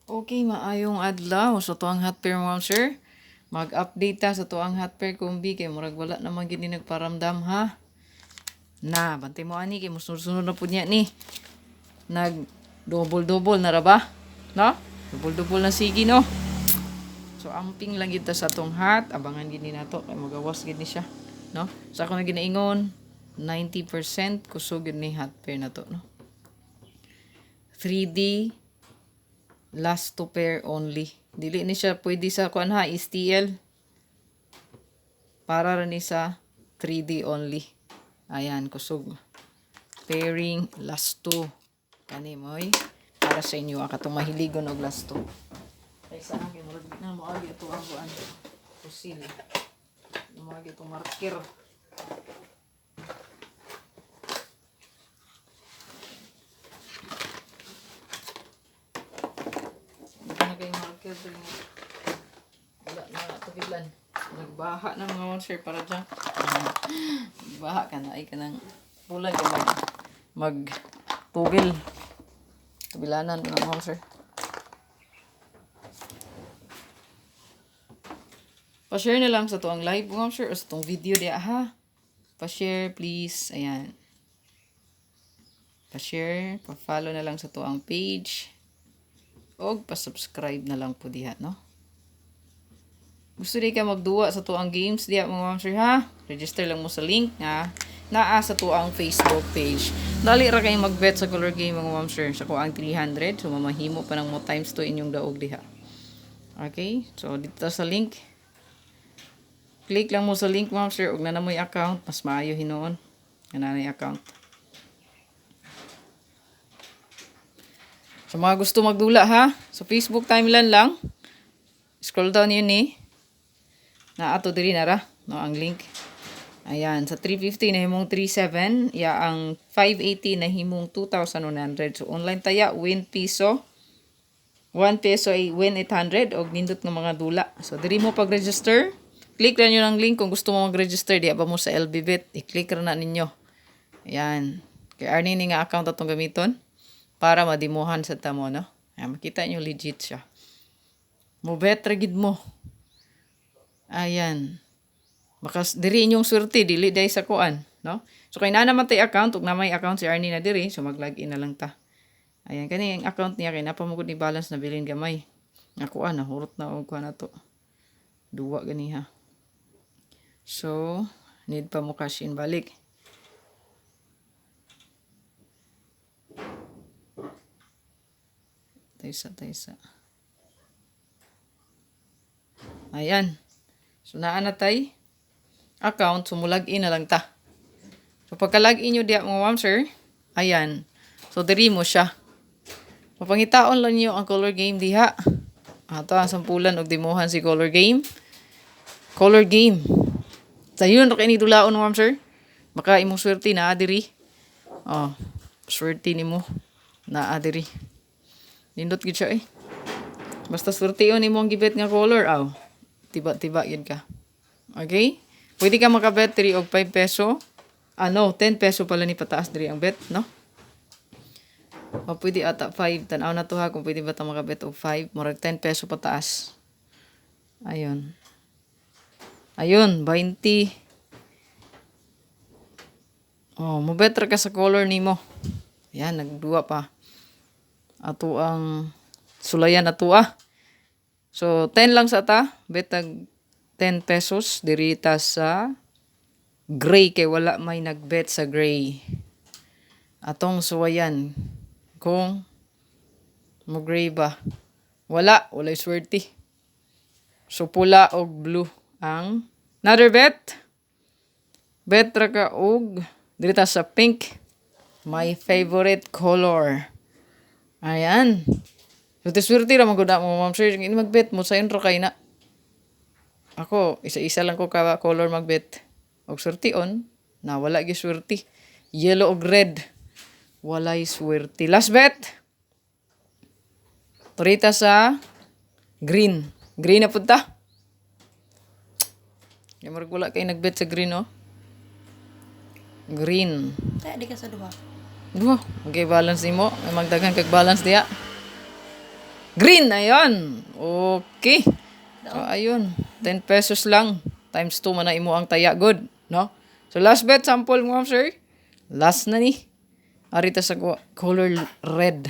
Okay, maayong adlaw sa tuang hot pair mo, sir. Mag-update ta sa tuang hot pair kumbi kay murag wala naman gini nagparamdam ha. Na, bantay mo ani kay musunod-sunod na pud niya ni. Nag double-double na ra ba? No? Double-double na sige no. So amping lang gid ta sa tong hot, abangan gid ni nato kay magawas gid ni siya, no? Sa ako na ginaingon 90% kusog gid ni hot pair na to, no? 3D last to pair only. Dili ni siya pwede sa kuan ha, STL. Para rin ni sa 3D only. Ayan, kusog. Pairing last two. Kani mo'y para sa inyo ang katong mahiligon og last two. Kay sa akin, murag na mo agi ito ang kuan. Pusil. Mo agi ito marker. Marker din. Wala na tubilan. Nagbaha na mga monster para dyan. Nagbaha ka na. Ay ka ng pulay ka mag tugil. Tubilanan mga monster. Pa-share na lang sa tuang live mga monster o sa tuang video diya ha. Pa-share please. Ayan. Pa-share. Pa-follow na lang sa tuang page. O pa-subscribe na lang po diha, no? Gusto di ka magduwa sa tuang games diya mga mamsir ha? Register lang mo sa link nga naa sa tuang Facebook page. Dali ra kayo mag-bet sa color game mga mamsir. Sa kuang 300. So mamahimo pa ng mo times 2 inyong daog diha. Okay? So dito sa link. Click lang mo sa link mga mamsir. Ug na namoy account. Mas maayo hinoon. Nanay account. Sa mga gusto magdula ha, sa Facebook timeline lang, scroll down yun eh. Na ato diri na ra, no, ang link. Ayan, sa 350 na himong 37, ya ang 580 na himong 2,100. So online taya, win piso. 1 peso ay win 800 og nindot ng mga dula. So diri mo pag-register, click lang yun ang link kung gusto mo mag-register, di ba mo sa LBBit, i-click ra na ninyo. Ayan, kay Arnie ni nga account atong gamiton. Para madimuhan sa tamo, no? Ayan, makita nyo legit siya. Mubet ragid mo. Ayan. Bakas diri inyong swerte, dili day sa kuan, no? So kay na naman tay account, ug na may account si Arnie na diri, so mag-login na lang ta. Ayan, kani ang account niya kay napamugod ni balance na bilin gamay. Nga kuan na hurot na og kuan na to. Duwa gani ha. So, need pa mo cash in balik. Taysa. Ayan. So, naan na tay account. So, mulag-in na lang ta. So, pagka-log-in nyo diya mga mamsir, ayan. So, diri mo siya. Papangitaon lang nyo ang color game diha. Ato ang sampulan og dimuhan si color game. Color game. Sa yun, ro ni dulaon mga mamsir. Baka imong swerte na diri. Oh, swerte ni mo na diri. Nindot gid siya eh. Basta swertiyon nimo ang gibet nga color, aw. Tiba-tiba yun ka. Okay? Pwede ka makabet 3 og 5 peso. 10 peso pala ni pataas diri ang bet, no? O pwede ata 5. Tanaw na to ha kung pwede ba ta makabet og 5. Murag 10 peso pataas. Ayun. Ayun, 20. Oh, mobetra ka sa color nimo. Ayan, nagduwa pa. Ato ang sulayan ato ah. So, 10 lang sa ta. Betag 10 pesos. Dirita sa gray. Kay wala may nagbet sa gray. Atong suwayan. Kung mo gray ba. Walay swerte. So, pula o blue ang another bet. Bet ra ka og dirita sa pink. My favorite color. Ayan. So, tiswerte ra magod mo, ma'am sir. Ini magbet mo sa intro kay na. Ako, isa-isa lang ko ka color magbet. Og swerte on, na wala gi swerte. Yellow og red. Walay swerte. Last bet. Turita sa green. Green na punta. Yung marag wala kayo nagbet sa green, oh. Green. Kaya di ka sa duha. Duha. Okay, balance ni mo. May magdagan kag balance diya. Green, ayun. Okay. So, ayun. 10 pesos lang. Times 2 man na imo ang taya. Good. No? So, last bet sample mo, sir. Last na ni. Arita sa color red.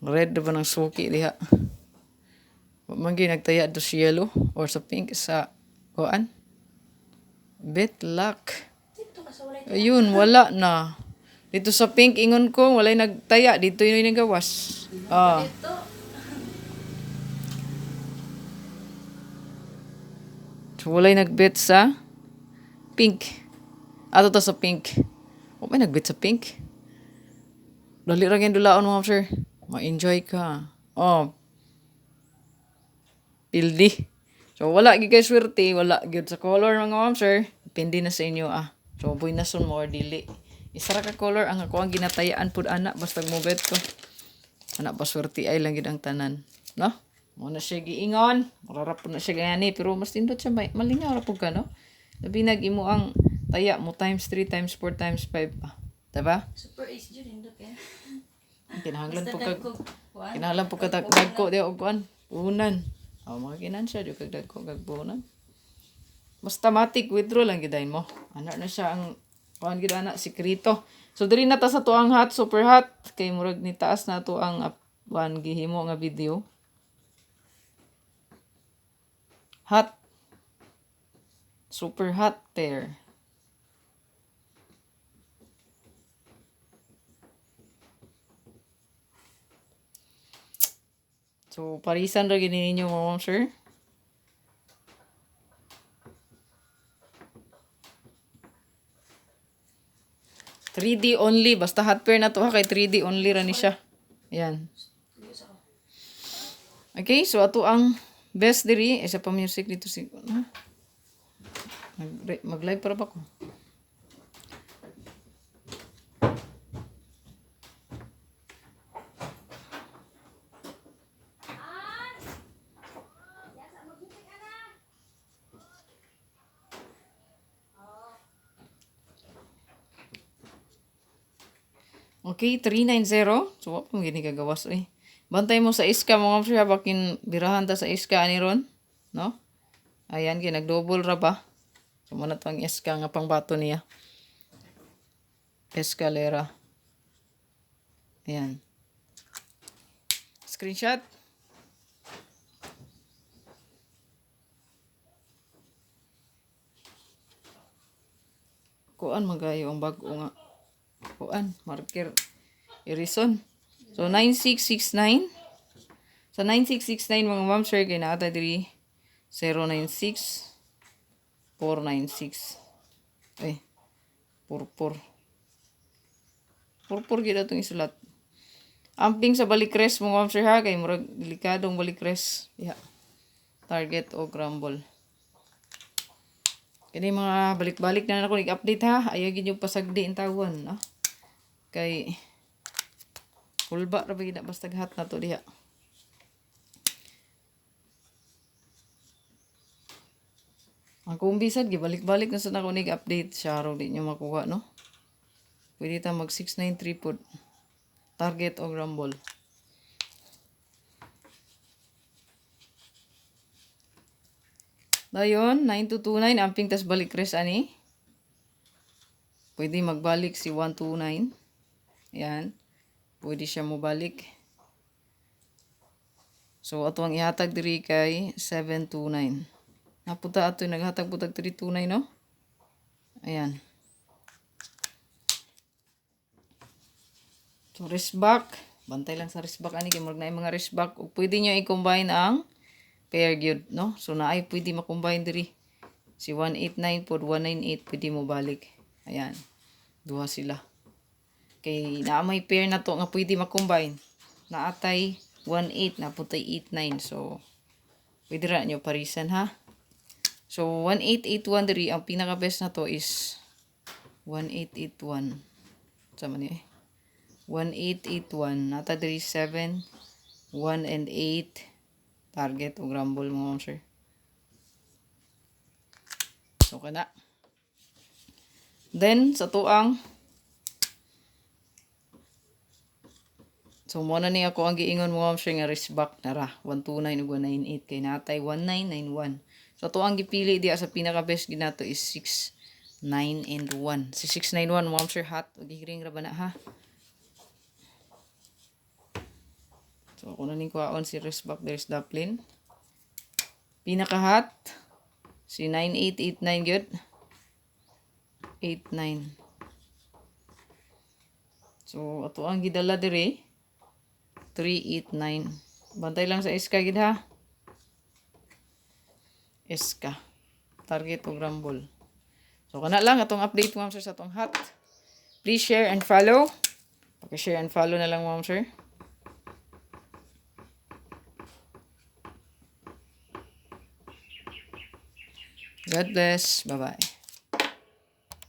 Red ba ng suki diha? Magi nagtaya do sa yellow or sa pink sa kuan. Bet luck. Ayun, wala na. Dito sa pink, ingon ko, walay nagtaya. Dito yun yung nagawas. Ah. So, walay nagbet sa pink. Ato to sa pink. O may nagbet sa pink? Dali ra gyud dulaon mo, sir. Ma-enjoy ka. Oh, pildi. So, wala gyud kay swerte, wala gyud sa color mga ma'am, sir. Depende na sa inyo, ah. So, boy na son mo or dili. Isa ra ka color, ang ako ang ginatayaan pud ana, basta mo bet ko. Anak pa swerte ay lang gyud ang tanan. No? Muna siya giingon. Mararap po na siya gani. Pero mas tindot siya. Malingaw ra po ka, no? Labi nag-imo ang taya mo times 3 times 4 times 5 pa. Diba? Super ace dyan, hindi kaya. Kinahanglan po kag... Kinahanglan po kag dagko. Di o kuan. Puhunan. O mga kinansya. Di kag dagko kag puhunan. Basta matic withdraw lang gidayin mo. Anak na siya ang... Kuan gid anak sikrito. So diri na ta sa tuang hot, super hot. Kay murag ni taas na to ang one gihimo nga video. Hot. Super hot pair. So, parisan ra gini ninyo, ma'am, sir. $3D only. Basta hot pair na to ha. Kay $3D only ra ni siya. Ayan. Okay, so ato ang best diri. Isa pa music dito si... Mag-live para ba ko? Okay, 390. So, wala pong gini kagawas eh. Bantay mo sa iska mga siya. Bakin birahan ta sa iska ani ron. No? Ayan, nag-double ra ba? So, muna to ang iska nga pang bato niya. Escalera. Ayan. Screenshot. Kuan magayo ang bago nga. Kuan, marker. Irison. So, 9669. Sa 9669 mga ma'am sir, kaya naata diri 096 496. Eh, purpur. Purpur gila itong isulat. Amping sa balikres mga ma'am sir ha, kay murag delikadong balikres. Yeah. Target o crumble. Kani mga balik-balik na ako nag-update ha. Ayaw gid yung pasagdi in tawon, no? Kay kulba ra ba gid basta hat na to diha. Ang kumbisad gibalik-balik na sa nako nag-update siya ro di nyo makuha, no? Pwede ta mag 693 pod. Target o crumble. Dayon, 9229, amping tas balik res ani. Pwede magbalik si 129. Yan. Pwede siya mo balik. So, ato ang ihatag diri kay 729. Napunta ato yung naghatag putag 329, no? Ayan. So, wristback. Bantay lang sa wristback ani. Kaya na yung mga wristback. O pwede nyo i-combine ang pair gyud, no? So naay pwede ma-combine diri. Si 189 pod 198 pwede mo balik. Ayan. Duha sila. Kay naa may pair na to nga pwede ma-combine. Naatay 18 na putay 89. So pwede ra nyo parisan ha. So 1881 diri ang pinaka best na to is 1881. Sama ni 1881 nata diri 7 1 and 8 target o grumble mo, sir. So, kana. Then, sa tuang So, mo na niya ako ang giingon mo ma'am sir nga resback na ra. 129 ug 198 kay natay 1991. So, to ang gipili diya sa pinaka-best ginato is 6, 9, and 1. Si 691 ma'am sir hot. O gihiring ra ba na ha? So, kung nanin kuhaon si resback there's Dublin. Pinaka-hot. Si 9889 good. 89. So, ato ang gidala dire. 389. Bantay lang sa SK gid ha. SK. Target o rumble. So, kana lang atong update ma'am sir sa atong hot. Please share and follow. Paki-share and follow na lang ma'am sir. God bless. Bye-bye.